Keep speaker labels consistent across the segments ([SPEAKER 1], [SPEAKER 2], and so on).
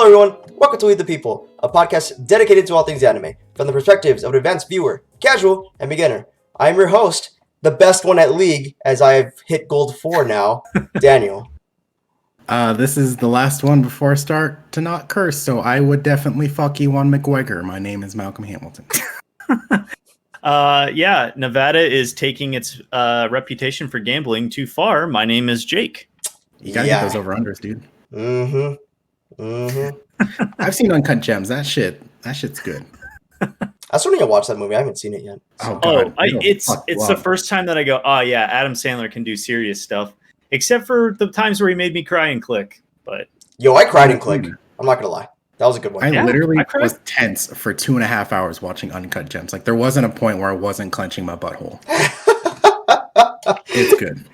[SPEAKER 1] everyone, welcome to Weeb the People, a podcast dedicated to all things anime, from the perspectives of an advanced viewer, casual, and beginner. I am your host, the best one at League, as I've hit Gold 4 now, Daniel.
[SPEAKER 2] This is the last one before I start to not curse, so I would definitely fuck Ewan McGregor. My name is Malcolm Hamilton.
[SPEAKER 3] Nevada is taking its reputation for gambling too far. My name is Jake.
[SPEAKER 2] You gotta get those over-unders, dude. I've seen Uncut Gems. That shit's good.
[SPEAKER 1] I still need to watch that movie. I haven't seen it yet.
[SPEAKER 2] So. Oh, God.
[SPEAKER 3] It's the first time that I go, oh yeah, Adam Sandler can do serious stuff. Except for the times where he made me cry and click. But
[SPEAKER 1] I cried and click. I'm not gonna lie. That was a good one.
[SPEAKER 2] I literally was tense for 2.5 hours watching Uncut Gems. Like there wasn't a point where I wasn't clenching my butthole. It's good.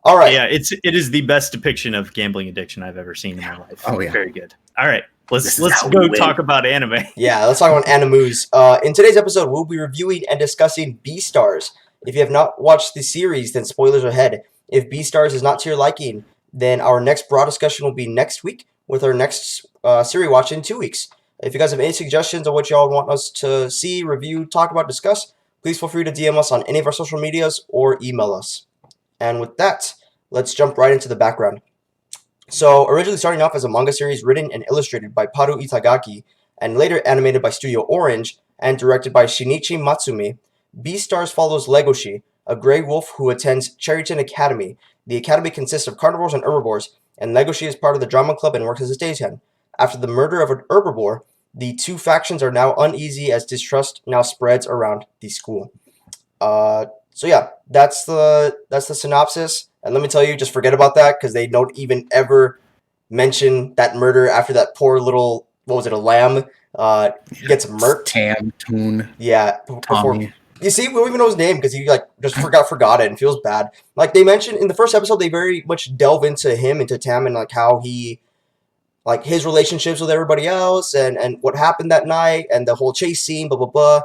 [SPEAKER 1] All right.
[SPEAKER 3] Yeah, it is the best depiction of gambling addiction I've ever seen in my life. Oh yeah, very good. All right, let's go talk about anime.
[SPEAKER 1] Yeah, let's talk about animus. In today's episode, we'll be reviewing and discussing Beastars. If you have not watched the series, then spoilers ahead. If Beastars is not to your liking, then our next broad discussion will be next week with our next series watch in 2 weeks. If you guys have any suggestions of what y'all want us to see, review, talk about, discuss, please feel free to DM us on any of our social medias or email us. And with that, let's jump right into the background. So, originally starting off as a manga series written and illustrated by Paru Itagaki, and later animated by Studio Orange and directed by Shinichi Matsumi, Beastars follows Legoshi, a gray wolf who attends Cherryton Academy. The academy consists of carnivores and herbivores, and Legoshi is part of the drama club and works as a stagehand. After the murder of an herbivore, the two factions are now uneasy as distrust now spreads around the school. So yeah, that's the synopsis. And let me tell you, just forget about that because they don't even ever mention that murder after that poor little, what was it, a lamb gets murked.
[SPEAKER 2] Toon.
[SPEAKER 1] Yeah.
[SPEAKER 2] Tommy.
[SPEAKER 1] You see, we don't even know his name because he just forgot it and feels bad. Like they mentioned in the first episode, they very much delve into Tam and how he, his relationships with everybody else and what happened that night and the whole chase scene, blah, blah, blah.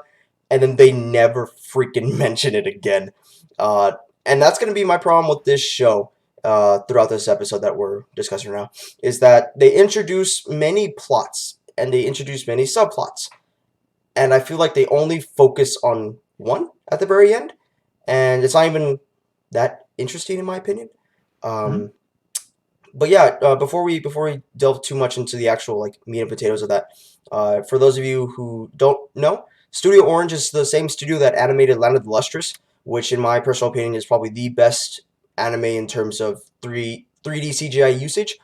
[SPEAKER 1] And then they never freaking mention it again. And that's going to be my problem with this show throughout this episode that we're discussing now, is that they introduce many plots and they introduce many subplots. And I feel like they only focus on one at the very end. And it's not even that interesting in my opinion. But yeah, before we delve too much into the actual meat and potatoes of that, for those of you who don't know, Studio Orange is the same studio that animated Land of the Lustrous, which in my personal opinion is probably the best anime in terms of 3D CGI usage.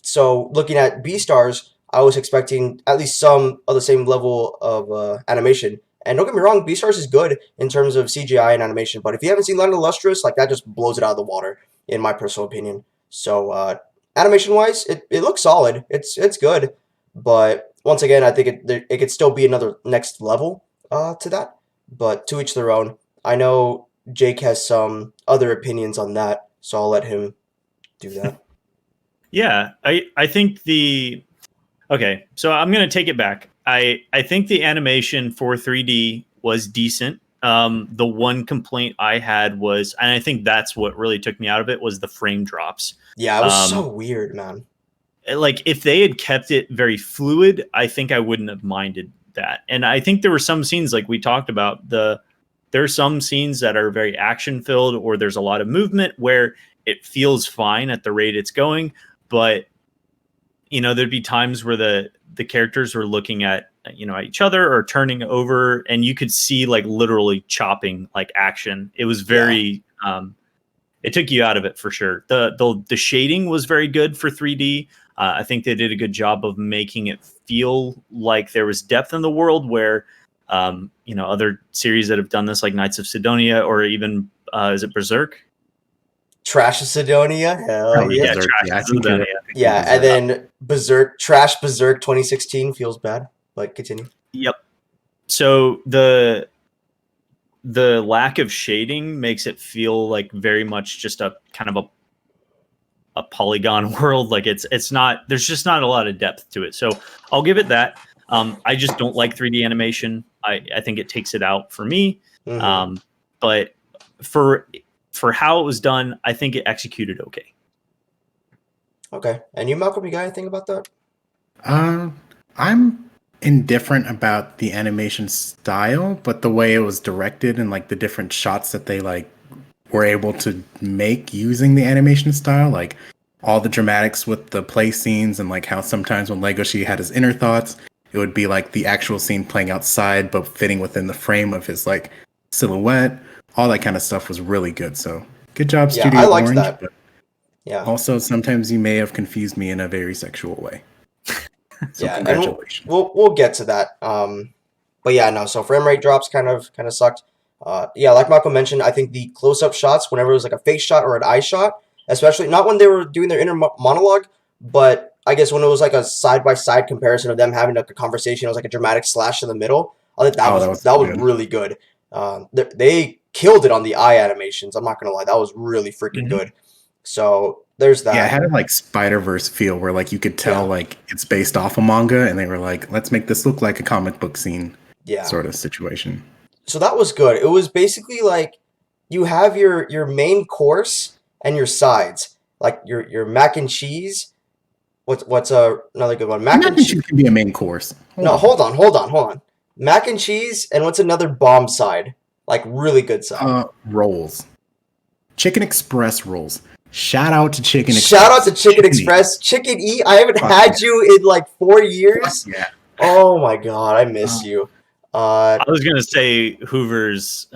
[SPEAKER 1] So looking at Beastars, I was expecting at least some of the same level of animation. And don't get me wrong, Beastars is good in terms of CGI and animation, but if you haven't seen Land of the Lustrous, that just blows it out of the water, in my personal opinion. So animation-wise, it looks solid. It's good, but once again, I think it could still be another next level to that. But to each their own. I know Jake has some other opinions on that, so I'll let him do that.
[SPEAKER 3] Yeah, I think okay, so I'm going to take it back. I think the animation for 3D was decent. The one complaint I had was, and I think that's what really took me out of it, was the frame drops.
[SPEAKER 1] Yeah, it was so weird, man.
[SPEAKER 3] If they had kept it very fluid, I think I wouldn't have minded that. And I think there were some scenes like we talked about, there are some scenes that are very action filled or there's a lot of movement where it feels fine at the rate it's going. But, there'd be times where the characters were looking at, at each other or turning over and you could see literally chopping action. It was very, it took you out of it for sure. The shading was very good for 3D. I think they did a good job of making it feel like there was depth in the world where, other series that have done this like Knights of Sidonia or even, is it Berserk?
[SPEAKER 1] Trash of Sidonia? Hell yeah.
[SPEAKER 3] Trash of Sidonia.
[SPEAKER 1] Yeah, and then Trash Berserk 2016 feels bad, but continue.
[SPEAKER 3] Yep. So the lack of shading makes it feel like very much just a kind of a polygon world. It's not, there's just not a lot of depth to it. So I'll give it that. I just don't like 3D animation. I think it takes it out for me. Mm-hmm. But for how it was done, I think it executed okay.
[SPEAKER 1] Okay. And you, Malcolm, you got anything about that?
[SPEAKER 2] I'm indifferent about the animation style, but the way it was directed and like the different shots that they like were able to make using the animation style, like all the dramatics with the play scenes and like how sometimes when Legoshi had his inner thoughts, it would be like the actual scene playing outside but fitting within the frame of his like silhouette. All that kind of stuff was really good. So good job,
[SPEAKER 1] Yeah,
[SPEAKER 2] Studio
[SPEAKER 1] I liked
[SPEAKER 2] Orange.
[SPEAKER 1] that.
[SPEAKER 2] But
[SPEAKER 1] Yeah.
[SPEAKER 2] also, sometimes you may have confused me in a very sexual way. So
[SPEAKER 1] Yeah, and
[SPEAKER 2] congratulations.
[SPEAKER 1] we'll get to that. But yeah, no. So frame rate drops kind of sucked. Yeah, like Malcolm mentioned, I think the close up shots, whenever it was like a face shot or an eye shot, especially not when they were doing their inner monologue, but I guess when it was like a side by side comparison of them having like a conversation, it was like a dramatic slash in the middle. I think that was
[SPEAKER 2] good.
[SPEAKER 1] really good. They killed it on the eye animations. I'm not gonna lie, that was really freaking good. So there's that.
[SPEAKER 2] Yeah, it had a like Spider-Verse feel where like you could tell like it's based off a manga, and they were like, let's make this look like a comic book scene sort of situation.
[SPEAKER 1] So that was good. It was basically like you have your main course and your sides, like your mac and cheese. What's another good one?
[SPEAKER 2] Mac and cheese can be a main course.
[SPEAKER 1] Hold on. Mac and cheese, and what's another bomb side? Like really good side.
[SPEAKER 2] Rolls. Chicken Express rolls. Shout out to Chicken Express.
[SPEAKER 1] Shout out to Chicken Express. Chicken E. I haven't had you in like 4 years.
[SPEAKER 2] Yeah.
[SPEAKER 1] Oh my god, I miss you.
[SPEAKER 3] I was gonna say Hoover's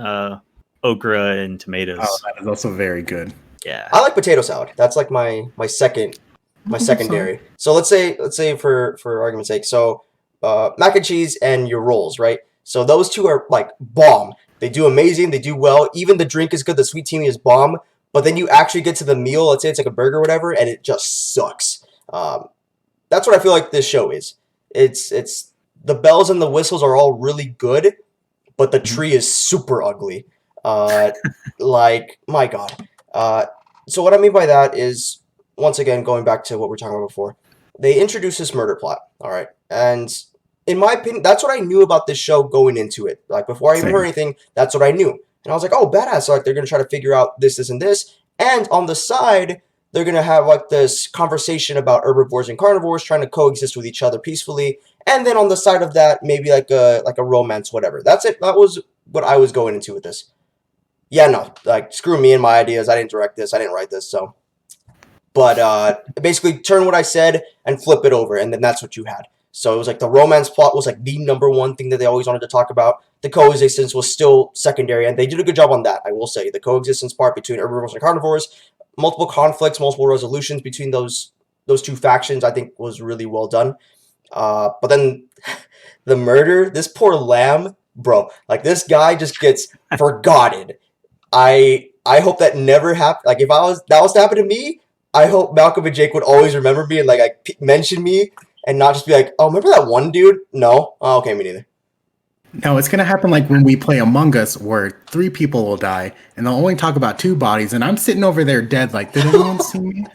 [SPEAKER 3] okra and tomatoes.
[SPEAKER 2] Oh, that is also very good.
[SPEAKER 3] Yeah,
[SPEAKER 1] I like potato salad. That's like my secondary. So let's say for argument's sake, so mac and cheese and your rolls, right? So those two are like bomb. They do amazing. They do well. Even the drink is good. The sweet tea is bomb. But then you actually get to the meal. Let's say it's like a burger or whatever, and it just sucks. That's what I feel like this show is. It's the bells and the whistles are all really good, but the tree is super ugly. Like my god. So what I mean by that is, once again, going back to what we were talking about before, they introduced this murder plot. All right, and in my opinion, that's what I knew about this show going into it. Like before I even heard anything, that's what I knew. And I was like, oh, badass. So, like, they're going to try to figure out this, and this. And on the side, they're going to have, like, this conversation about herbivores and carnivores trying to coexist with each other peacefully. And then on the side of that, maybe, like a romance, whatever. That's it. That was what I was going into with this. Yeah, no. Like, screw me and my ideas. I didn't direct this. I didn't write this, so. But basically, turn what I said and flip it over. And then that's what you had. So it was like the romance plot was like the number one thing that they always wanted to talk about. The coexistence was still secondary, and they did a good job on that, I will say. The coexistence part between herbivores and carnivores, multiple conflicts, multiple resolutions between those two factions, I think was really well done. But then the murder, this poor lamb, bro, like this guy just gets forgotten. I hope that never happened. Like if that was to happen to me, I hope Malcolm and Jake would always remember me and like mention me. And not just be like, oh, remember that one dude? No? Oh, okay, me neither.
[SPEAKER 2] No, it's going to happen like when we play Among Us where 3 people will die and they'll only talk about 2 bodies and I'm sitting over there dead like, did anyone see me?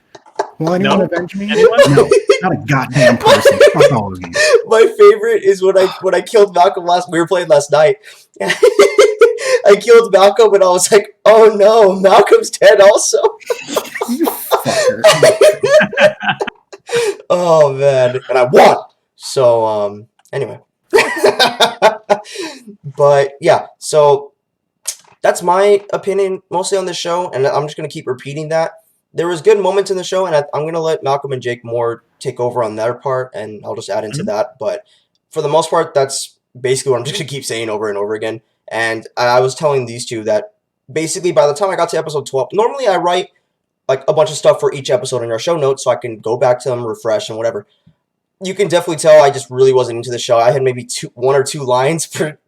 [SPEAKER 2] Will anyone avenge me?
[SPEAKER 3] Anyone?
[SPEAKER 2] No, not a goddamn person. Fuck all of you.
[SPEAKER 1] My favorite is when I killed Malcolm we were playing last night. I killed Malcolm and I was like, oh no, Malcolm's dead also.
[SPEAKER 2] You fucker.
[SPEAKER 1] Oh man, and I won. So anyway. But yeah, so that's my opinion mostly on the show, and I'm just gonna keep repeating that. There was good moments in the show, and I'm gonna let Malcolm and Jake more take over on their part, and I'll just add into that. But for the most part, that's basically what I'm just gonna keep saying over and over again. And I was telling these two that basically by the time I got to episode 12, normally I write like a bunch of stuff for each episode in our show notes so I can go back to them, refresh, and whatever. You can definitely tell I just really wasn't into the show. I had maybe 1 or 2 lines per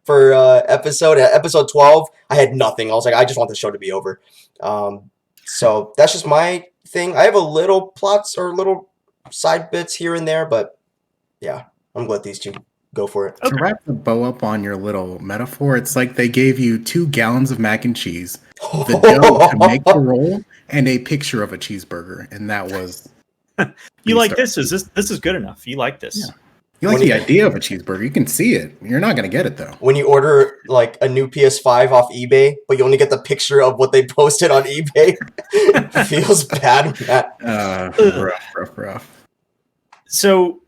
[SPEAKER 1] episode. At episode 12, I had nothing. I was like, I just want the show to be over. So that's just my thing. I have a little plots or little side bits here and there, but yeah, I'm glad these two go for it.
[SPEAKER 2] To wrap the bow up on your little metaphor, it's like they gave you 2 gallons of mac and cheese, the dough to make the roll, and a picture of a cheeseburger, and that was.
[SPEAKER 3] You like this? Is this is good enough? You like this?
[SPEAKER 2] Yeah. You like the idea of a cheeseburger. You can see it. You're not going to get it, though.
[SPEAKER 1] When you order like a new PS5 off eBay, but you only get the picture of what they posted on eBay, it feels bad, Matt.
[SPEAKER 2] Rough.
[SPEAKER 3] So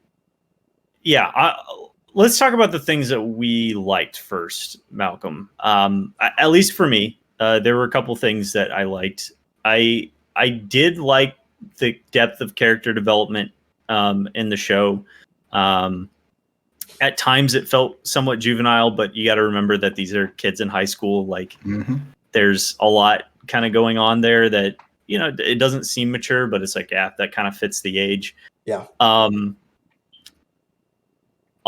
[SPEAKER 3] let's talk about the things that we liked first, Malcolm. At least for me, there were a couple things that I liked. I did like the depth of character development in the show. At times it felt somewhat juvenile, but you got to remember that these are kids in high school. Like there's a lot kind of going on there that, you know, it doesn't seem mature, but it's like, yeah, that kind of fits the age.
[SPEAKER 1] Yeah.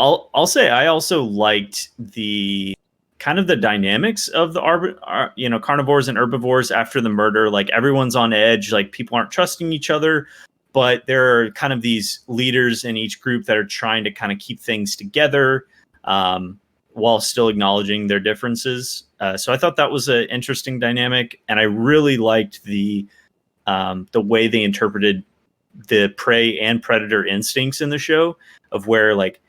[SPEAKER 3] I'll say I also liked the kind of the dynamics of the carnivores and herbivores after the murder. Like everyone's on edge, like people aren't trusting each other, but there are kind of these leaders in each group that are trying to kind of keep things together while still acknowledging their differences. So I thought that was an interesting dynamic, and I really liked the way they interpreted the prey and predator instincts in the show, of where, like,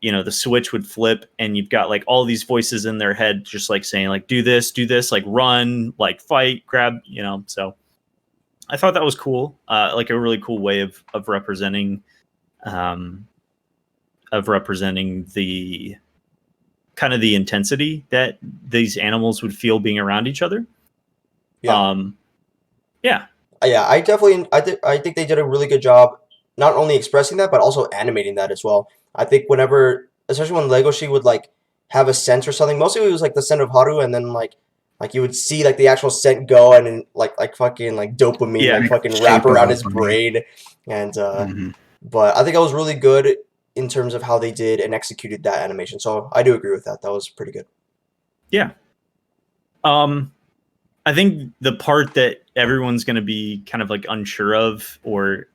[SPEAKER 3] you know, the switch would flip and you've got like all these voices in their head just like saying like do this, like run, like fight, grab, you know. So I thought that was cool, like a really cool way of representing the kind of the intensity that these animals would feel being around each other.
[SPEAKER 1] Yeah, I think they did a really good job not only expressing that but also animating that as well. I think whenever, especially when Legoshi would like have a scent or something, mostly it was like the scent of Haru, and then like you would see like the actual scent go and like fucking like dopamine like fucking wrap around his brain, and but I think it was really good in terms of how they did and executed that animation. So I do agree with that. That was pretty good.
[SPEAKER 3] Yeah. I think the part that everyone's going to be kind of like unsure of or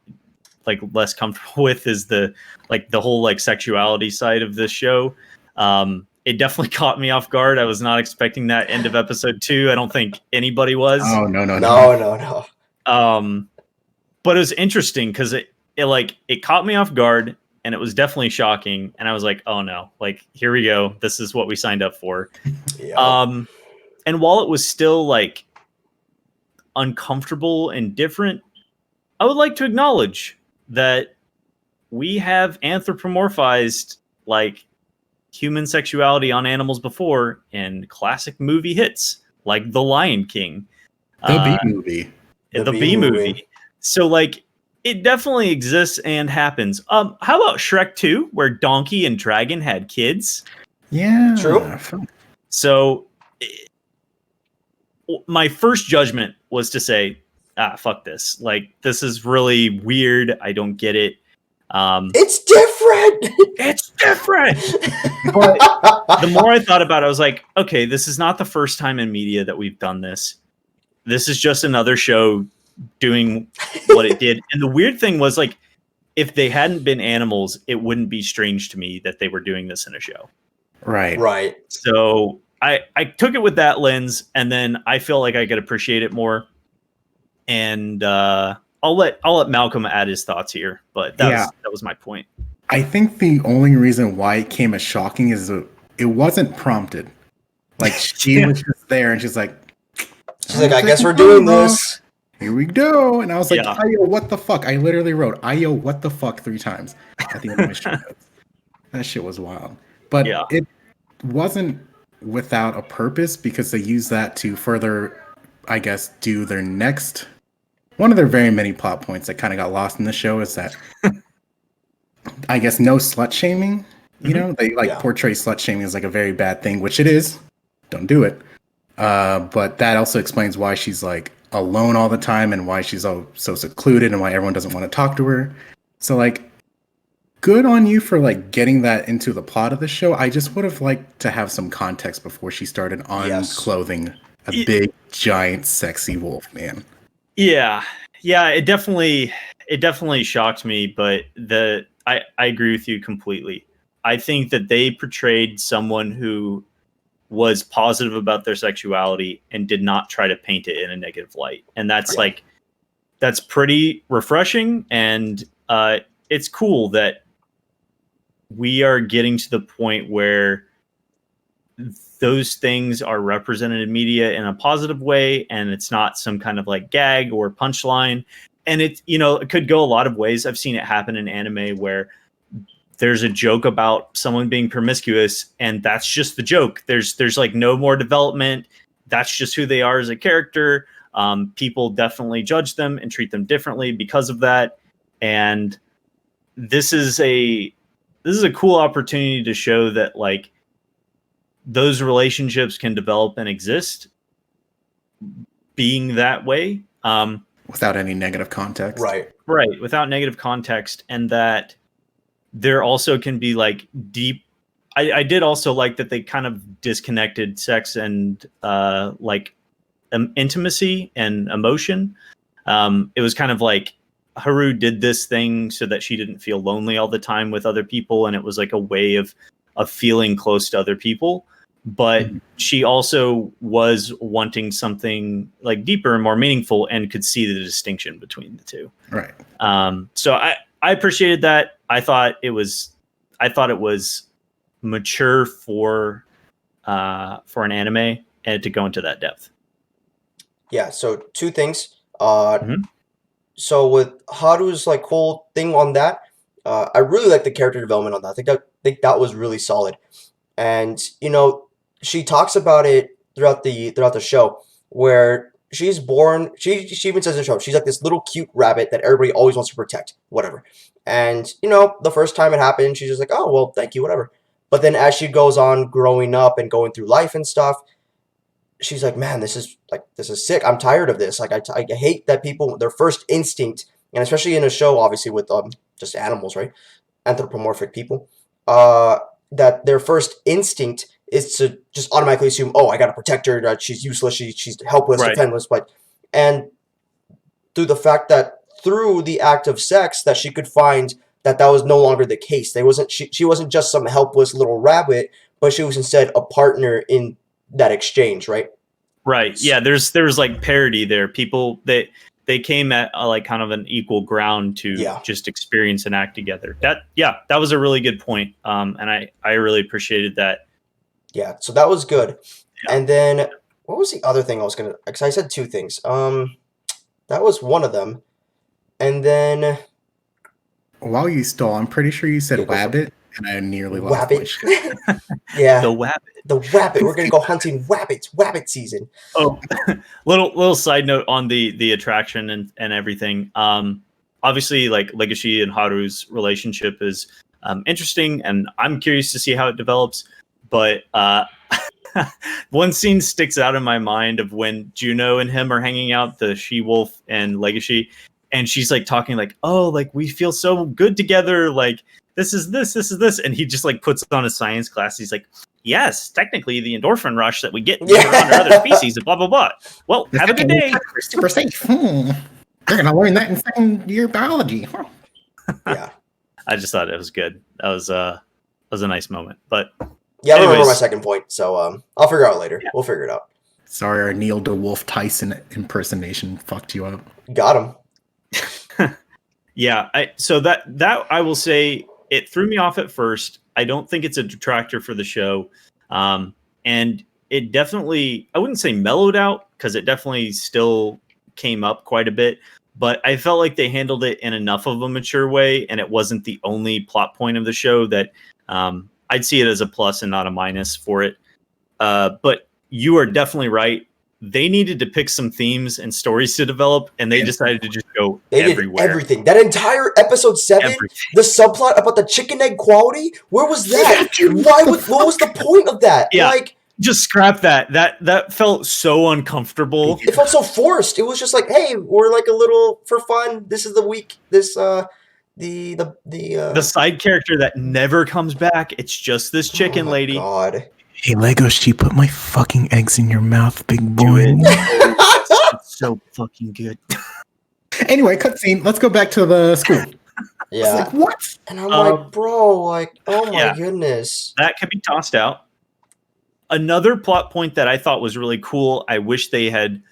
[SPEAKER 3] like less comfortable with is the whole like sexuality side of this show. It definitely caught me off guard. I was not expecting that end of episode 2. I don't think anybody was.
[SPEAKER 2] Oh, no.
[SPEAKER 3] But it was interesting because it caught me off guard, and it was definitely shocking. And I was like, oh no, like here we go. This is what we signed up for.
[SPEAKER 1] Yeah.
[SPEAKER 3] And while it was still like uncomfortable and different, I would like to acknowledge that we have anthropomorphized like human sexuality on animals before in classic movie hits like The Lion King,
[SPEAKER 2] the B movie,
[SPEAKER 3] the B movie. So like it definitely exists and happens. How about Shrek 2, where donkey and dragon had kids?
[SPEAKER 2] Yeah,
[SPEAKER 1] true.
[SPEAKER 3] So my first judgment was to say, fuck this. Like, this is really weird. I don't get it.
[SPEAKER 1] It's different.
[SPEAKER 3] It's different. But the more I thought about it, I was like, okay, this is not the first time in media that we've done this. This is just another show doing what it did. And the weird thing was, like, if they hadn't been animals, it wouldn't be strange to me that they were doing this in a show.
[SPEAKER 1] Right.
[SPEAKER 3] So I took it with that lens, and then I feel like I could appreciate it more. And I'll let Malcolm add his thoughts here, but that was my point.
[SPEAKER 2] I think the only reason why it came as shocking is it wasn't prompted. Like she was just there, and she's like,
[SPEAKER 1] I guess we're doing this.
[SPEAKER 2] Here we go. And I was like, Ayo, what the fuck? I literally wrote Ayo, what the fuck 3 times at the end of my show notes. That shit was wild. But it wasn't without a purpose, because they used that to further, I guess, do their next. One of their very many plot points that kind of got lost in the show is that, I guess, no slut shaming. You know, they portray slut shaming as like a very bad thing, which it is. Don't do it. But that also explains why she's like alone all the time and why she's so secluded and why everyone doesn't want to talk to her. So like, good on you for like getting that into the plot of the show. I just would have liked to have some context before she started unclothing a big, giant, sexy wolf man.
[SPEAKER 3] Yeah, it definitely shocked me, but I agree with you completely. I think that they portrayed someone who was positive about their sexuality and did not try to paint it in a negative light. And that's that's pretty refreshing. And it's cool that we are getting to the point where those things are represented in media in a positive way, and it's not some kind of like gag or punchline. And it could go a lot of ways. I've seen it happen in anime where there's a joke about someone being promiscuous, and that's just the joke. There's like no more development. That's just who they are as a character. People definitely judge them and treat them differently because of that. And this is a cool opportunity to show that like those relationships can develop and exist being that way.
[SPEAKER 2] Without any negative context.
[SPEAKER 1] Right.
[SPEAKER 3] Without negative context, and that there also can be like deep. I did also like that they kind of disconnected sex and intimacy and emotion. It was kind of like Haru did this thing so that she didn't feel lonely all the time with other people, and it was like a way of feeling close to other people. But she also was wanting something like deeper and more meaningful, and could see the distinction between the two.
[SPEAKER 2] Right.
[SPEAKER 3] So I appreciated that. I thought it was mature for an anime and to go into that depth.
[SPEAKER 1] Yeah. So two things.
[SPEAKER 3] Mhm.
[SPEAKER 1] So with Haru's like whole thing on that, I really like the character development on that. I think that was really solid. And she talks about it throughout the show, where she's born. She even says in the show she's like this little cute rabbit that everybody always wants to protect, whatever. And the first time it happened, she's just like, oh well, thank you, whatever. But then as she goes on growing up and going through life and stuff, she's like, man, this is sick. I'm tired of this. Like I hate that people, their first instinct, and especially in a show, obviously with just animals, right? Anthropomorphic people, that their first instinct is to just automatically assume, oh, I gotta protect her, that she's useless, she's helpless,
[SPEAKER 3] Right.
[SPEAKER 1] defenseless. And through the fact that through the act of sex that she could find that was no longer the case. She wasn't just some helpless little rabbit, but she was instead a partner in that exchange, right?
[SPEAKER 3] Right. Yeah. There was like parity there. People they came at like kind of an equal ground to just experience and act together. That was a really good point. And I really appreciated that.
[SPEAKER 1] Yeah. So that was good.
[SPEAKER 3] Yeah.
[SPEAKER 1] And then what was the other thing I was gonna? Because I said two things. That was one of them. And then
[SPEAKER 2] while you stole, I'm pretty sure you said wabbit, and I nearly lost my shit.
[SPEAKER 1] Yeah.
[SPEAKER 3] The wabbit.
[SPEAKER 1] The wabbit. We're gonna go hunting wabbits. Wabbit season.
[SPEAKER 3] Oh, little side note on the attraction and everything. Obviously, like Legacy and Haru's relationship is interesting, and I'm curious to see how it develops. But one scene sticks out in my mind of when Juno and him are hanging out, the she-wolf and Legacy, and she's like talking like, oh, like we feel so good together, like this is this, and he just like puts on a science class. He's like, yes, technically the endorphin rush that we get around other species and blah blah blah. Well, have a good day.
[SPEAKER 2] We're super safe. They're gonna learn that in second year biology.
[SPEAKER 1] Yeah.
[SPEAKER 3] I just thought it was good. That was a nice moment. But
[SPEAKER 1] yeah, I remember my second point, so I'll figure it out later. Yeah. We'll figure it out.
[SPEAKER 2] Sorry, our Neil DeWolf Tyson impersonation fucked you up.
[SPEAKER 1] Got him.
[SPEAKER 3] Yeah, so that I will say it threw me off at first. I don't think it's a detractor for the show, and it definitely, I wouldn't say mellowed out, because it definitely still came up quite a bit. But I felt like they handled it in enough of a mature way, and it wasn't the only plot point of the show that I'd see it as a plus and not a minus for it. But you are definitely right. They needed to pick some themes and stories to develop, and they decided to just go everywhere.
[SPEAKER 1] Did everything. That entire episode 7, the subplot about the chicken egg quality, where was that? What was the point of that?
[SPEAKER 3] Yeah,
[SPEAKER 1] like,
[SPEAKER 3] just scrap that. That felt so uncomfortable.
[SPEAKER 1] It felt so forced. It was just like, hey, we're like a little for fun. This is the week. This the
[SPEAKER 3] side character that never comes back. It's just this chicken lady.
[SPEAKER 1] God.
[SPEAKER 2] Hey, Lego, she put my fucking eggs in your mouth, big boy.
[SPEAKER 3] It's so fucking good.
[SPEAKER 2] Anyway, cutscene. Let's go back to the school.
[SPEAKER 1] Yeah.
[SPEAKER 2] Like, what?
[SPEAKER 1] And I'm like, bro, like, oh my goodness.
[SPEAKER 3] That could be tossed out. Another plot point that I thought was really cool, I wish they had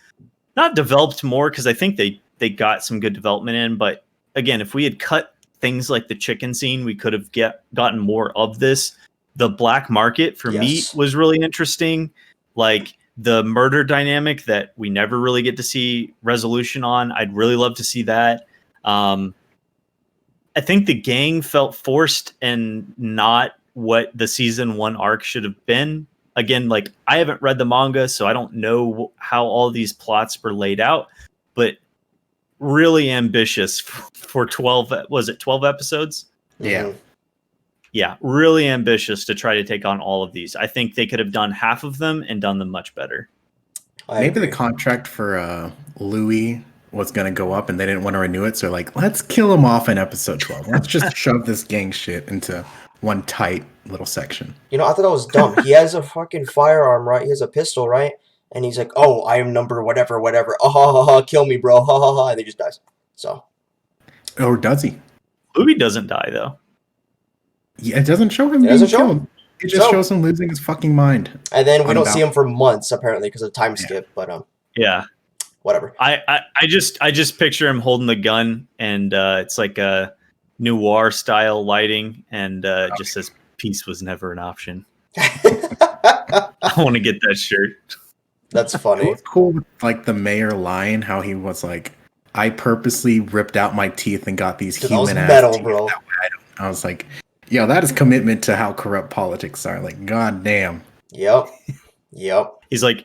[SPEAKER 3] not developed more, because I think they got some good development in. But again, if we had cut things like the chicken scene, we could have gotten more of this. The black market for meat was really interesting. Like the murder dynamic that we never really get to see resolution on. I'd really love to see that. I think the gang felt forced and not what the season 1 arc should have been. Again, like I haven't read the manga, so I don't know how all these plots were laid out, but really ambitious for 12, was it 12 episodes?
[SPEAKER 2] Yeah.
[SPEAKER 1] Mhm.
[SPEAKER 3] Yeah, really ambitious to try to take on all of these. I think they could have done half of them and done them much better.
[SPEAKER 1] I
[SPEAKER 2] Maybe
[SPEAKER 1] agree.
[SPEAKER 2] the contract for Louis was going to go up and they didn't want to renew it. So like, let's kill him off in episode 12. Let's just shove this gang shit into one tight little section.
[SPEAKER 1] You know, I thought that was dumb. He has a fucking firearm, right? He has a pistol, right? And he's like, "Oh, I am number whatever, whatever. Oh, ha, ha, ha, kill me, bro. Ha, ha, ha." And he just dies. So.
[SPEAKER 2] Or does he?
[SPEAKER 3] Louis doesn't die, though.
[SPEAKER 2] Yeah, it doesn't show him
[SPEAKER 1] It
[SPEAKER 2] being
[SPEAKER 1] doesn't show
[SPEAKER 2] killed.
[SPEAKER 1] him.
[SPEAKER 2] It just
[SPEAKER 1] So-
[SPEAKER 2] shows him losing his fucking mind.
[SPEAKER 1] And then we don't see
[SPEAKER 2] Unbound.
[SPEAKER 1] him for months, apparently, because of time
[SPEAKER 2] Yeah.
[SPEAKER 1] skip. But
[SPEAKER 3] Yeah.
[SPEAKER 1] whatever.
[SPEAKER 3] I just picture him holding the gun, and it's like a noir style lighting, and it just says "Peace was never an option." I want to get that shirt.
[SPEAKER 1] That's
[SPEAKER 2] It
[SPEAKER 1] funny.
[SPEAKER 2] was cool with like the mayor line, how he was like, I purposely ripped out my teeth and got these
[SPEAKER 1] Dude, that was
[SPEAKER 2] human ass
[SPEAKER 1] metal,
[SPEAKER 2] teeth.
[SPEAKER 1] bro.
[SPEAKER 2] I was like, yo, that is commitment to how corrupt politics are. Like, god damn.
[SPEAKER 1] Yep. Yep.
[SPEAKER 3] He's like,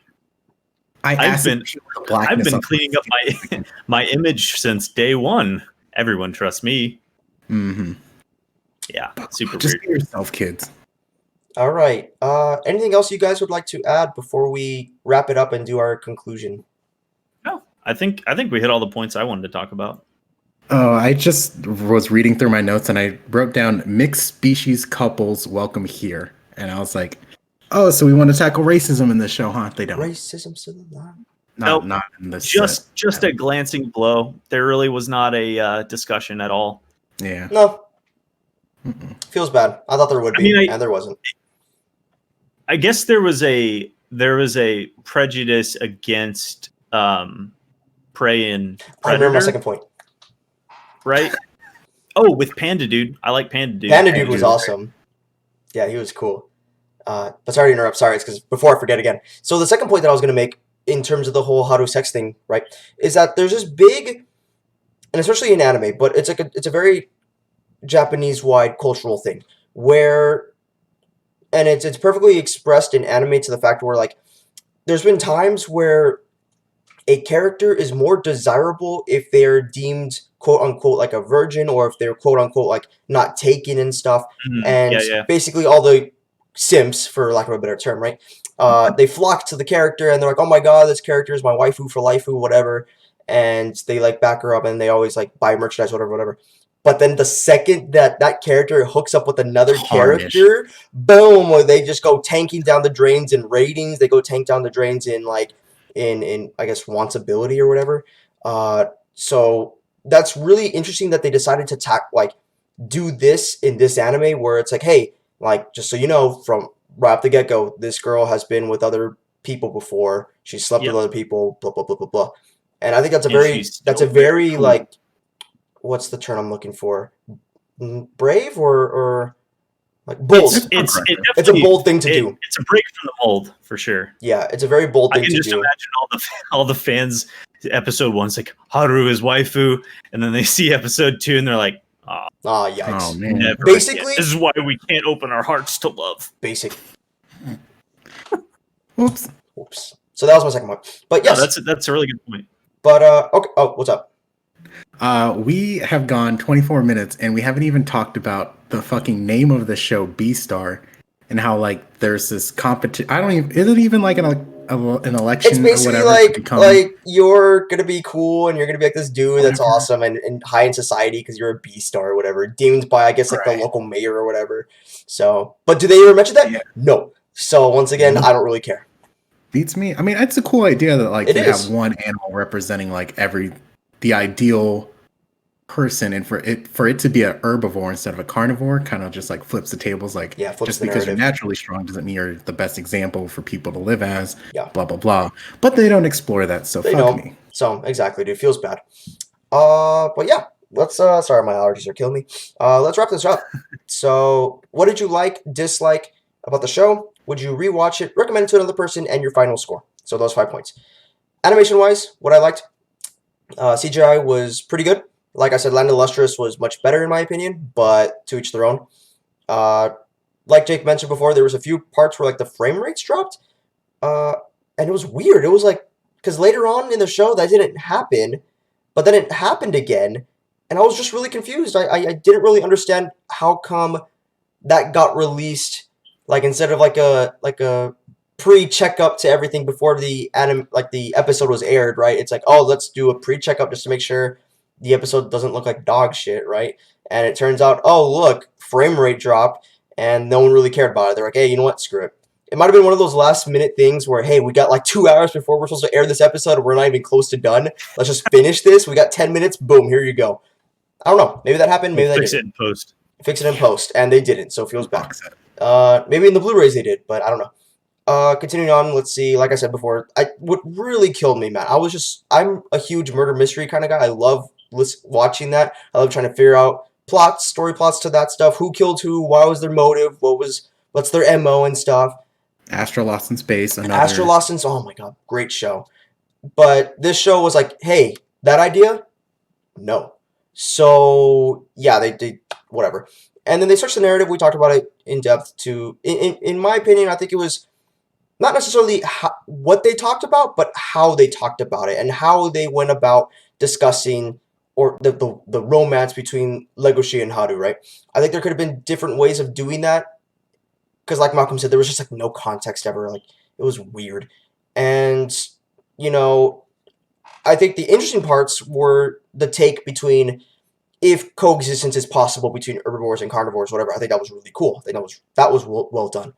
[SPEAKER 2] I've
[SPEAKER 3] been cleaning up my image since day one. Everyone trusts me.
[SPEAKER 2] Mm-hmm.
[SPEAKER 3] Yeah, super
[SPEAKER 2] Just
[SPEAKER 3] weird.
[SPEAKER 2] be yourself, kids.
[SPEAKER 1] All right. Anything else you guys would like to add before we wrap it up and do our conclusion?
[SPEAKER 3] No, I think we hit all the points I wanted to talk about.
[SPEAKER 2] Oh, I just was reading through my notes and I wrote down mixed species couples welcome here. And I was like, oh, so we want to tackle racism in this show, huh? They don't.
[SPEAKER 1] Racism still alive.
[SPEAKER 3] Nope.
[SPEAKER 2] Not in this.
[SPEAKER 3] Just a glancing blow. There really was not a discussion at all.
[SPEAKER 2] Yeah.
[SPEAKER 1] No.
[SPEAKER 2] Mm-mm.
[SPEAKER 1] Feels bad. I thought there would be, and there wasn't.
[SPEAKER 3] I guess there was a prejudice against prey and
[SPEAKER 1] I
[SPEAKER 3] predator,
[SPEAKER 1] remember my second point.
[SPEAKER 3] right? Oh, with Panda Dude. I like Panda Dude.
[SPEAKER 1] Panda Dude was awesome. Yeah, he was cool. But sorry to interrupt. Sorry, it's because before I forget again. So the second point that I was going to make in terms of the whole Haru sex thing, right, is that there's this big, and especially in anime, but it's a very Japanese-wide cultural thing where, and it's perfectly expressed in anime to the fact where like there's been times where a character is more desirable if they're deemed quote unquote like a virgin or if they're quote unquote like not taken and stuff.
[SPEAKER 3] Mhm.
[SPEAKER 1] And
[SPEAKER 3] Yeah.
[SPEAKER 1] basically all the simps, for lack of a better term, right? They flock to the character and they're like, oh my god, this character is my waifu for lifu, whatever. And they like back her up and they always like buy merchandise, whatever. But then the second that character hooks up with another
[SPEAKER 2] Tarnish.
[SPEAKER 1] character, boom, or they just go tanking down the drains in ratings. They go tank down the drains in like in I guess wantability or whatever. So that's really interesting that they decided to do this in this anime where it's like, hey, like just so you know, from right off the get go, this girl has been with other people before. She slept
[SPEAKER 3] Yep.
[SPEAKER 1] with other people. Blah blah blah blah blah. And I think that's a
[SPEAKER 3] And
[SPEAKER 1] very
[SPEAKER 3] she's still
[SPEAKER 1] very
[SPEAKER 3] cool.
[SPEAKER 1] like, what's the term I'm looking for? Brave or like bold.
[SPEAKER 3] It's
[SPEAKER 1] It's a
[SPEAKER 3] definitely-
[SPEAKER 1] bold thing to do.
[SPEAKER 3] It's a break from the mold for sure.
[SPEAKER 1] Yeah, it's a very bold
[SPEAKER 3] I
[SPEAKER 1] thing
[SPEAKER 3] can
[SPEAKER 1] to
[SPEAKER 3] just
[SPEAKER 1] do.
[SPEAKER 3] imagine all the fans. Episode 1's like Haru is waifu, and then they see episode 2 and they're like, oh,
[SPEAKER 1] Ah, yikes.
[SPEAKER 2] Oh man.
[SPEAKER 3] never
[SPEAKER 1] Basically-
[SPEAKER 3] again. This is why we can't open our hearts to love.
[SPEAKER 1] Basic.
[SPEAKER 2] Oops.
[SPEAKER 1] Oops. So that was my second one. But yes.
[SPEAKER 3] No, that's a really good point.
[SPEAKER 1] But okay. Oh, what's up?
[SPEAKER 2] We have gone 24 minutes and we haven't even talked about the fucking name of the show, Beastar, and how like there's this competition. I don't even. Is it even like an election
[SPEAKER 1] It's
[SPEAKER 2] or
[SPEAKER 1] basically
[SPEAKER 2] whatever to become?
[SPEAKER 1] like you're gonna be cool and you're gonna be like this dude that's
[SPEAKER 2] Whatever.
[SPEAKER 1] awesome and high in society because you're a B-star or whatever, deemed by I guess like
[SPEAKER 2] Right.
[SPEAKER 1] the local mayor or whatever. So, but do they ever mention that?
[SPEAKER 2] Yeah.
[SPEAKER 1] No. So once again,
[SPEAKER 2] Nope.
[SPEAKER 1] I don't really care.
[SPEAKER 2] Beats me. I mean, it's a cool idea that like
[SPEAKER 1] It
[SPEAKER 2] they
[SPEAKER 1] is.
[SPEAKER 2] have one animal representing like the ideal person, and for it to be a herbivore instead of a carnivore, kind of just like flips the tables. Like,
[SPEAKER 1] Yeah, flips
[SPEAKER 2] just
[SPEAKER 1] the
[SPEAKER 2] because you're
[SPEAKER 1] narrative.
[SPEAKER 2] naturally strong doesn't mean you're the best example for people to live as.
[SPEAKER 1] Yeah.
[SPEAKER 2] Blah blah blah. But they don't explore that, so
[SPEAKER 1] They
[SPEAKER 2] fuck
[SPEAKER 1] don't.
[SPEAKER 2] me.
[SPEAKER 1] So exactly, dude, feels bad. But yeah, let's. Sorry, my allergies are killing me. Let's wrap this up. So, what did you like, dislike about the show? Would you rewatch it? Recommend it to another person, and your final score. So those 5 points. Animation wise, what I liked, CGI was pretty good. Like I said, Land of Lustrous was much better in my opinion, but to each their own. Uh, like Jake mentioned before, there was a few parts where like the frame rates dropped, uh, and it was weird. It was like because later on in the show that didn't happen, but then it happened again, and I was just really confused. I didn't really understand how come that got released, like instead of like a pre-checkup to everything before the episode was aired, right? It's like, oh, let's do a pre-checkup just to make sure the episode doesn't look like dog shit, right? And it turns out, oh, look, frame rate dropped, and no one really cared about it. They're like, hey, you know what? Screw it. It might have been one of those last minute things where, hey, we got like 2 hours before we're supposed to air this episode, and we're not even close to done. Let's just finish this. We got 10 minutes. Boom, here you go. I don't know. Maybe that happened. Maybe
[SPEAKER 3] We'll
[SPEAKER 1] they
[SPEAKER 3] fix
[SPEAKER 1] didn't.
[SPEAKER 3] it in post.
[SPEAKER 1] Fix it in post, and they didn't, so it feels bad.
[SPEAKER 2] Box set.
[SPEAKER 1] Maybe in the Blu-rays they did, but I don't know. Continuing on, let's see. Like I said before, what really killed me, man. I'm a huge murder mystery kind of guy. I love watching that. I love trying to figure out plots, story plots to that stuff. Who killed who? Why was their motive? What's their MO and stuff.
[SPEAKER 2] Astro Lost in Space.
[SPEAKER 1] Astro Lost in. Oh my god, great show. But this show was like, hey, that idea, no. So yeah, they whatever. And then they switched the narrative. We talked about it in depth to, in my opinion, I think it was not necessarily what they talked about, but how they talked about it and how they went about discussing or the romance between Legoshi and Haru, right? I think there could have been different ways of doing that because, like Malcolm said, there was just like no context ever. Like it was weird, and you know, I think the interesting parts were the take between if coexistence is possible between herbivores and carnivores, whatever. I think that was really cool. I think that was well done.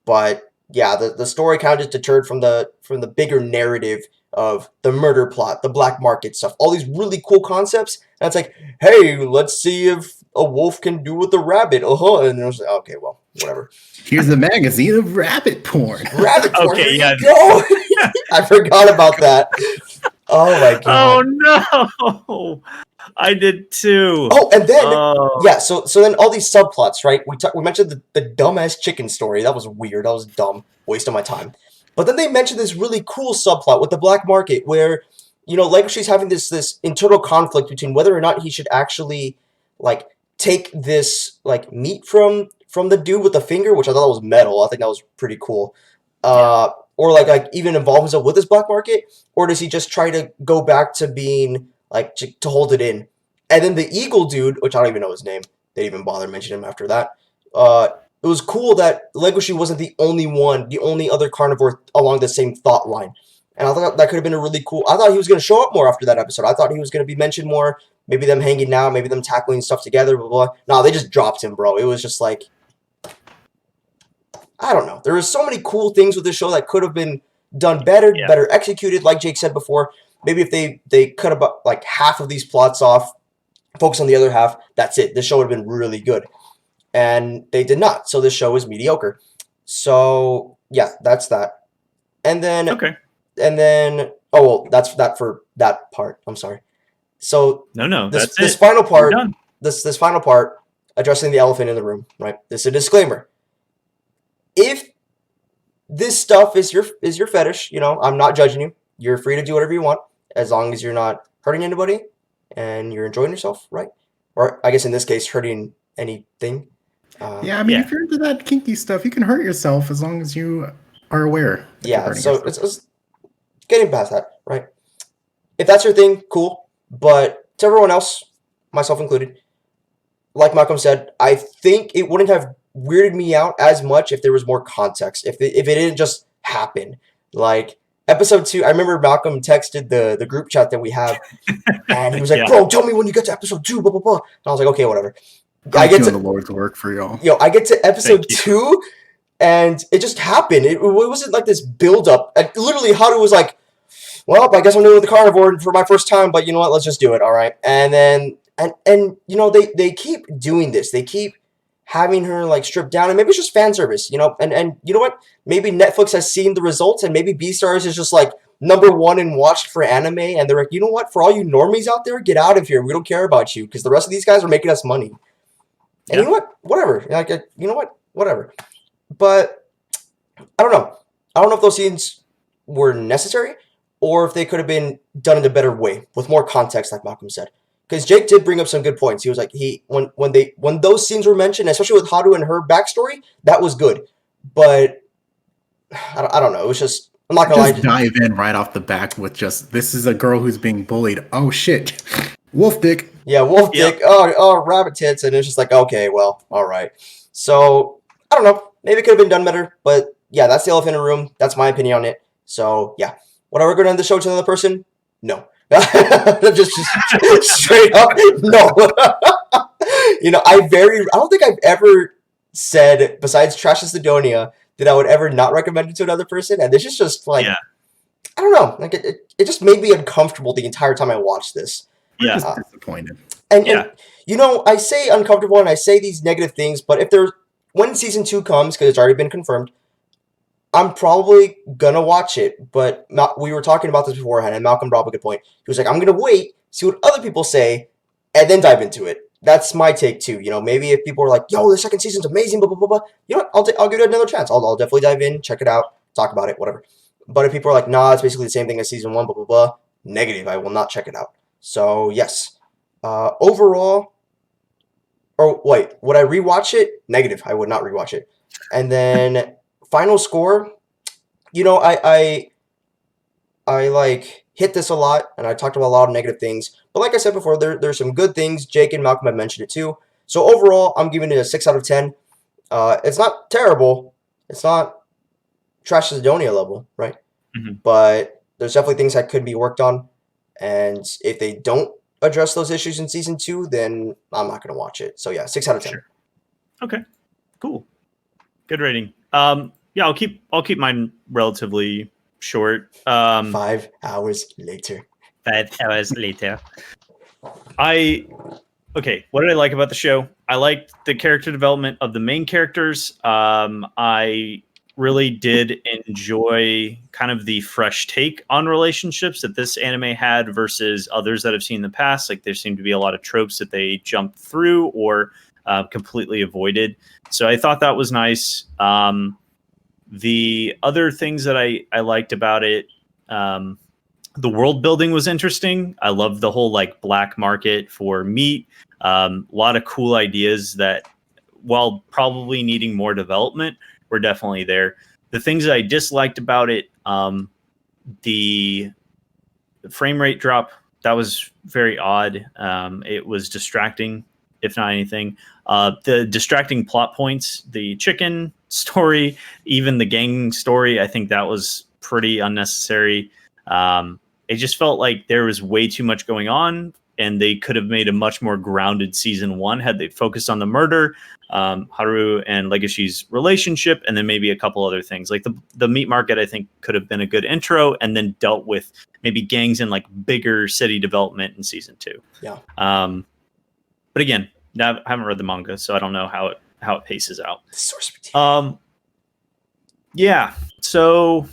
[SPEAKER 1] But yeah, the story kind of just deterred from the bigger narrative of the murder plot, the black market stuff, all these really cool concepts. And it's like, hey, let's see if a wolf can do with a rabbit. And I was like, okay, well, whatever.
[SPEAKER 2] Here's the magazine of rabbit porn.
[SPEAKER 1] Rabbit porn.
[SPEAKER 3] Okay,
[SPEAKER 1] Here
[SPEAKER 3] yeah.
[SPEAKER 1] you go. I forgot about that. Oh my god.
[SPEAKER 3] Oh no, I did too.
[SPEAKER 1] Oh, and then yeah, so then all these subplots, right? We mentioned the dumbass chicken story. That was weird. That was dumb. Waste of my time. But then they mentioned this really cool subplot with the black market where, you know, Legoshi's having this internal conflict between whether or not he should actually like take this like meat from the dude with the finger, which I thought was metal. I think that was pretty cool. Or like even involve himself with this black market, or does he just try to go back to being like to hold it in? And then the eagle dude, which I don't even know his name, they didn't even bother mentioning him after that. It was cool that Legoshi wasn't the only other carnivore along the same thought line. And I thought that could have been a really cool. I thought he was going to show up more after that episode. I thought he was going to be mentioned more. Maybe them hanging out, maybe them tackling stuff together, blah, blah, blah. No, they just dropped him, bro. It was just like, I don't know. There were so many cool things with this show that could have been done better, better executed. Like Jake said before, maybe if they cut about like half of these plots off, focus on the other half, that's it. This show would have been really good. And they did not. So this show is mediocre. So yeah, that's that. And then oh well, that's that for that part. I'm sorry. So this final part, this final part addressing the elephant in the room, right? This is a disclaimer. If this stuff is your fetish, you know, I'm not judging you. You're free to do whatever you want as long as you're not hurting anybody and you're enjoying yourself, right? Or I guess in this case, hurting anything.
[SPEAKER 2] Yeah, I mean, if you're into that kinky stuff, you can hurt yourself as long as you are aware.
[SPEAKER 1] Yeah, so it's getting past that, right? If that's your thing, cool. But to everyone else, myself included, like Malcolm said, I think it wouldn't have weirded me out as much if there was more context. If it didn't just happen. Like episode 2, I remember Malcolm texted the group chat that we have, and he was like, "Bro, tell me when you get to episode 2, blah blah blah." And I was like, "Okay, whatever." I get to
[SPEAKER 2] the Lord's work for y'all.
[SPEAKER 1] I get to episode 2, and it just happened. It wasn't like this build up. And literally, Haru was like, "Well, I guess I'm doing with the carnivore for my first time, but you know what? Let's just do it, all right." And then and you know they keep doing this. They keep having her like stripped down, and maybe it's just fan service, you know. And you know what? Maybe Netflix has seen the results, and maybe Beastars is just like #1 and watched for anime, and they're like, you know what? For all you normies out there, get out of here. We don't care about you because the rest of these guys are making us money. And you know what? Whatever. Like, you know what? Whatever. But I don't know. I don't know if those scenes were necessary or if they could have been done in a better way with more context, like Malcolm said. because Jake did bring up some good points. He was like, when those scenes were mentioned, especially with Haru and her backstory, that was good. But I don't know. It was just, I'm not gonna
[SPEAKER 2] Just
[SPEAKER 1] lie.
[SPEAKER 2] dive in right off the back with just, this is a girl who's being bullied. Oh shit, wolf dick.
[SPEAKER 1] Yeah, wolf dick. Oh, rabbit tits, and it's just like, okay, well, all right. So I don't know. Maybe it could have been done better, but yeah, that's the elephant in the room. That's my opinion on it. So yeah, what are we going to end the show to another person? No, just straight up no. I don't think I've ever said, besides Trash Sidonia, that I would ever not recommend it to another person, and this is just like,
[SPEAKER 3] Yeah.
[SPEAKER 1] I don't know, like it just made me uncomfortable the entire time I watched this.
[SPEAKER 3] Yeah.
[SPEAKER 2] Just disappointed.
[SPEAKER 1] And I say uncomfortable and I say these negative things, but when season 2 comes, because it's already been confirmed, I'm probably gonna watch it. But we were talking about this beforehand, and Malcolm brought up a good point. He was like, I'm gonna wait, see what other people say, and then dive into it. That's my take too. Maybe if people are like, yo, the second season's amazing, blah blah blah blah. You know what? I'll give it another chance. I'll definitely dive in, check it out, talk about it, whatever. But if people are like, nah, it's basically the same thing as season 1, blah blah blah, negative. I will not check it out. So yes. Overall, or wait, would I rewatch it? Negative. I would not rewatch it. And then final score, I like hit this a lot, and I talked about a lot of negative things. But like I said before, there's some good things. Jake and Malcolm have mentioned it too. So overall, I'm giving it a 6 out of 10. It's not terrible. It's not Trash Sidonia level, right?
[SPEAKER 3] Mm-hmm.
[SPEAKER 1] But there's definitely things that could be worked on. And if they don't address those issues in season 2, then I'm not going to watch it. So yeah, 6 out of 10.
[SPEAKER 3] Sure. Okay, cool, good rating. Yeah, I'll keep mine relatively short.
[SPEAKER 1] 5 hours later.
[SPEAKER 3] 5 hours later. What did I like about the show? I liked the character development of the main characters. I really did enjoy kind of the fresh take on relationships that this anime had versus others that I've seen in the past. Like, there seemed to be a lot of tropes that they jumped through or completely avoided. So I thought that was nice. The other things that I liked about it, the world building was interesting. I loved the whole like black market for meat. A lot of cool ideas that, while probably needing more development, were definitely there. The things that I disliked about it, the frame rate drop, that was very odd. It was distracting, if not anything. The distracting plot points, the chicken story, even the gang story, I think that was pretty unnecessary. It just felt like there was way too much going on, and they could have made a much more grounded season 1 had they focused on the murder, Haru and Legacy's relationship, and then maybe a couple other things. Like the meat market, I think, could have been a good intro, and then dealt with maybe gangs and like bigger city development in season 2.
[SPEAKER 1] Yeah.
[SPEAKER 3] But again, I haven't read the manga, so I don't know how it paces out. Yeah. So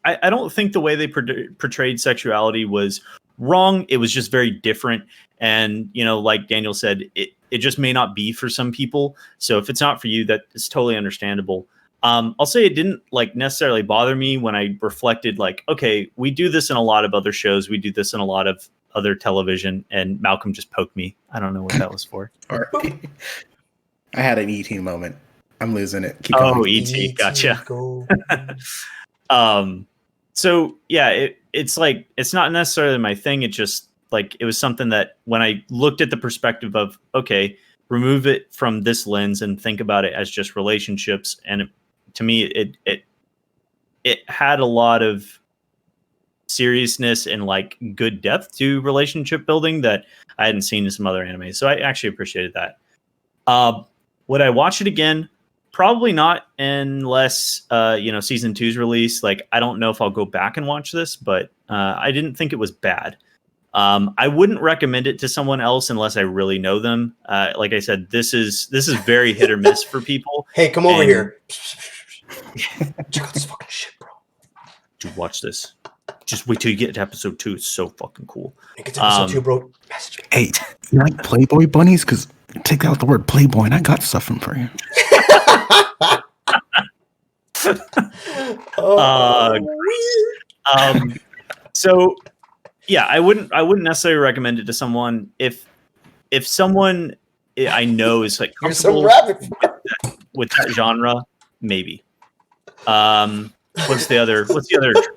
[SPEAKER 3] I don't think the way they portrayed sexuality was wrong. It was just very different. And, like Daniel said, it just may not be for some people. So if it's not for you, that is totally understandable. I'll say it didn't like necessarily bother me when I reflected, like, okay, we do this in a lot of other shows. We do this in a lot of other television, and Malcolm just poked me. I don't know what that was for.
[SPEAKER 2] I had an ET moment. I'm losing it.
[SPEAKER 3] Keep going. ET, gotcha. So yeah, it's like, it's not necessarily my thing. It just like, it was something that when I looked at the perspective of, okay, remove it from this lens and think about it as just relationships. And to me, it had a lot of seriousness and like good depth to relationship building that I hadn't seen in some other animes. So I actually appreciated that. Would I watch it again? Probably not, unless season 2's release. Like, I don't know if I'll go back and watch this, but I didn't think it was bad. I wouldn't recommend it to someone else unless I really know them. Like I said, this is very hit or miss for people.
[SPEAKER 1] Hey, come over here. Check out this fucking shit, bro.
[SPEAKER 3] Dude, watch this. Just wait till you get to episode 2. It's so fucking cool.
[SPEAKER 1] Get to episode 2, bro.
[SPEAKER 2] Hey, you like Playboy bunnies? Because take out the word Playboy, and I got something for you.
[SPEAKER 3] So Yeah, I wouldn't necessarily recommend it to someone if someone I know is like
[SPEAKER 1] Here's some
[SPEAKER 3] comfortable
[SPEAKER 1] rabbit.
[SPEAKER 3] with that genre, maybe. What's the other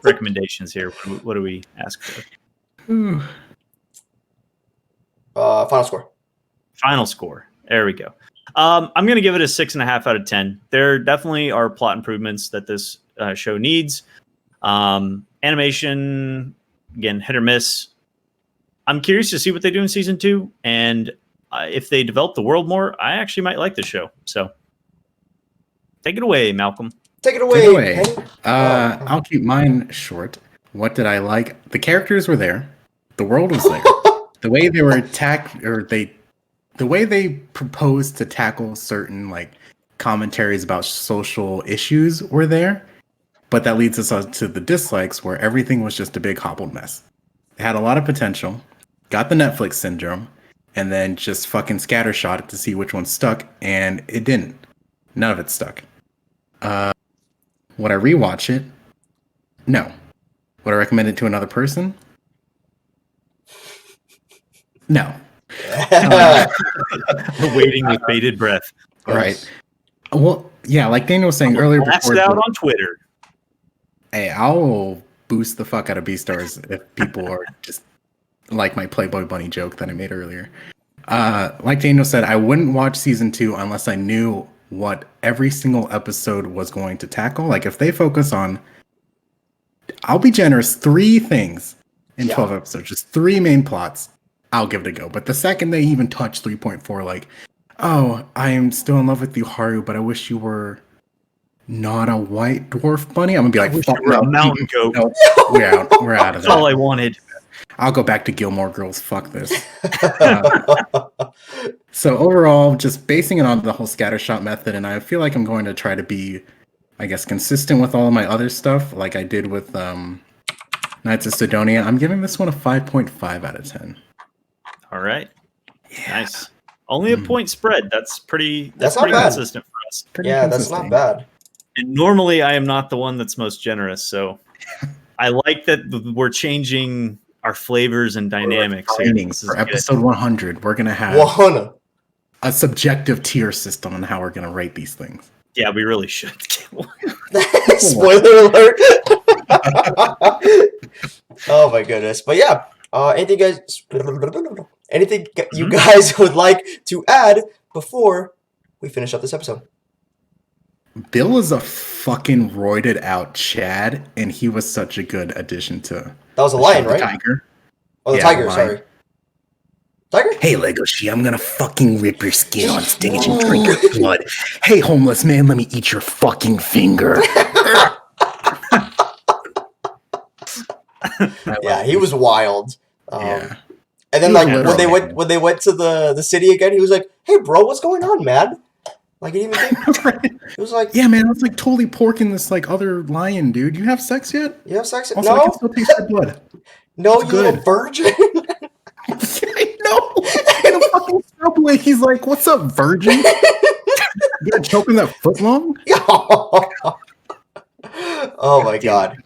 [SPEAKER 3] recommendations here? What do we ask for?
[SPEAKER 1] Final score.
[SPEAKER 3] Final score. There we go. I'm going to give it a 6.5 out of 10. There definitely are plot improvements that this show needs. Animation, again, hit or miss. I'm curious to see what they do in season 2, and if they develop the world more, I actually might like the show. So, take it away, Malcolm.
[SPEAKER 1] Take it away.
[SPEAKER 2] Take it away. I'll keep mine short. What did I like? The characters were there. The world was there. The way they were the way they proposed to tackle certain like commentaries about social issues were there. But that leads us on to the dislikes, where everything was just a big hobbled mess. It had a lot of potential, got the Netflix syndrome, and then just fucking scattershot it to see which one stuck, and it didn't. None of it stuck. Would I rewatch it? No. Would I recommend it to another person? No.
[SPEAKER 3] Waiting with bated breath.
[SPEAKER 2] All right. Well, yeah, like Daniel was saying earlier.
[SPEAKER 3] Blast it out on Twitter.
[SPEAKER 2] Hey, I'll boost the fuck out of Beastars if people are just like my Playboy Bunny joke that I made earlier. Like Daniel said, I wouldn't watch season 2 unless I knew what every single episode was going to tackle. Like if they focus on, I'll be generous, 3 things in 12 episodes, just 3 main plots, I'll give it a go. But the second they even touch 3.4, like, oh, I am still in love with you, Haru, but I wish you were not a white dwarf bunny. I'm gonna be like, fuck
[SPEAKER 3] no, a mountain goat.
[SPEAKER 2] No, we're out of
[SPEAKER 3] That's
[SPEAKER 2] that.
[SPEAKER 3] all I wanted.
[SPEAKER 2] I'll go back to Gilmore Girls. Fuck this. So overall, just basing it on the whole scattershot method, and I feel like I'm going to try to be, I guess, consistent with all of my other stuff, like I did with Knights of Sidonia. I'm giving this one a 5.5 out of 10.
[SPEAKER 3] All right. Yeah. Nice. Only a point spread. That's pretty
[SPEAKER 1] That's
[SPEAKER 3] pretty
[SPEAKER 1] not bad.
[SPEAKER 3] consistent for us.
[SPEAKER 1] Yeah, that's not bad.
[SPEAKER 3] And normally I am not the one that's most generous, so I like that we're changing our flavors and dynamics.
[SPEAKER 2] For episode 100, we're gonna have
[SPEAKER 1] 100.
[SPEAKER 2] a subjective tier system on how we're gonna rate these things.
[SPEAKER 3] Yeah, we really should.
[SPEAKER 1] Spoiler alert. Oh my goodness. But yeah, anything you guys would like to add before we finish up this episode?
[SPEAKER 2] Bill is a fucking roided out Chad, and he was such a good addition to.
[SPEAKER 1] That was a lion, right?
[SPEAKER 2] Tiger.
[SPEAKER 1] Oh, the tiger. Sorry. Tiger?
[SPEAKER 2] Hey, Legoshi, I'm gonna fucking rip your skin on stage and drink your blood. Hey, homeless man, let me eat your fucking finger.
[SPEAKER 1] Yeah, he was wild.
[SPEAKER 2] Yeah.
[SPEAKER 1] And then, like, when they went to the city again, he was like, "Hey, bro, what's going on, man?" Like, he didn't even think. It was like,
[SPEAKER 2] yeah, man, I was like totally porking this like other lion, dude. You have sex yet?
[SPEAKER 1] You have sex?
[SPEAKER 2] Also,
[SPEAKER 1] No.
[SPEAKER 2] I can still taste your blood.
[SPEAKER 1] No,
[SPEAKER 2] it's
[SPEAKER 1] you little virgin.
[SPEAKER 2] I know. In a fucking subway, he's like, "What's up, virgin? You gonna choke him that foot long?"
[SPEAKER 1] Oh my god.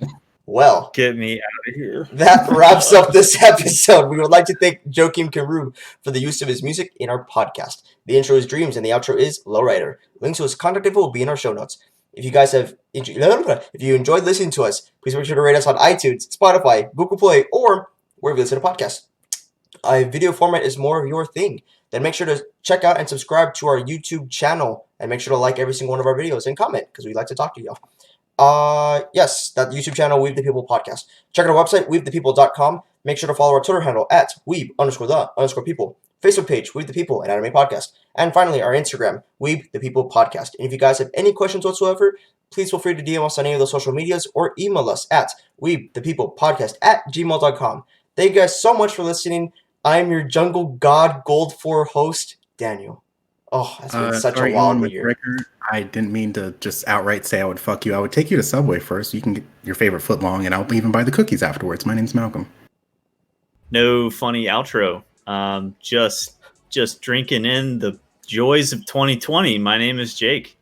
[SPEAKER 1] Well,
[SPEAKER 3] Get me out of here.
[SPEAKER 1] that wraps up this episode. We would like to thank Joachim Carew for the use of his music in our podcast. The intro is Dreams and the outro is Lowrider. Links to his contact info will be in our show notes. If you guys if you enjoyed listening to us, please make sure to rate us on iTunes, Spotify, Google Play, or wherever you listen to podcasts. If video format is more of your thing, then make sure to check out and subscribe to our YouTube channel, and make sure to like every single one of our videos and comment, because we'd like to talk to y'all. Yes, that YouTube channel, Weeb the People Podcast. Check out our website, weebthepeople.com. Make sure to follow our Twitter handle at weeb_the_people. Facebook page, Weeb the People, an anime podcast. And finally, our Instagram, Weeb the People Podcast. And if you guys have any questions whatsoever, please feel free to DM us on any of those social medias or email us at weebthepeoplepodcast@gmail.com. Thank you guys so much for listening. I'm your Jungle God Gold 4 host, Daniel. Oh, that's been such a wild year.
[SPEAKER 2] I didn't mean to just outright say I would fuck you. I would take you to Subway first. You can get your favorite foot long, and I'll even buy the cookies afterwards. My name's Malcolm.
[SPEAKER 3] No funny outro. Just drinking in the joys of 2020. My name is Jake.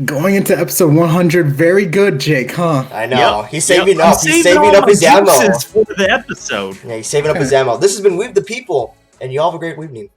[SPEAKER 2] Going into episode 100, very good, Jake, huh?
[SPEAKER 1] I know.
[SPEAKER 3] Yep,
[SPEAKER 1] He's saving
[SPEAKER 3] yep.
[SPEAKER 1] up.
[SPEAKER 3] I'm
[SPEAKER 1] He's
[SPEAKER 3] saving
[SPEAKER 1] saving
[SPEAKER 3] all
[SPEAKER 1] up
[SPEAKER 3] my
[SPEAKER 1] his ammo.
[SPEAKER 3] juices for the episode.
[SPEAKER 1] Yeah, he's saving up his ammo. This has been Weeb the People, and you all have a great evening.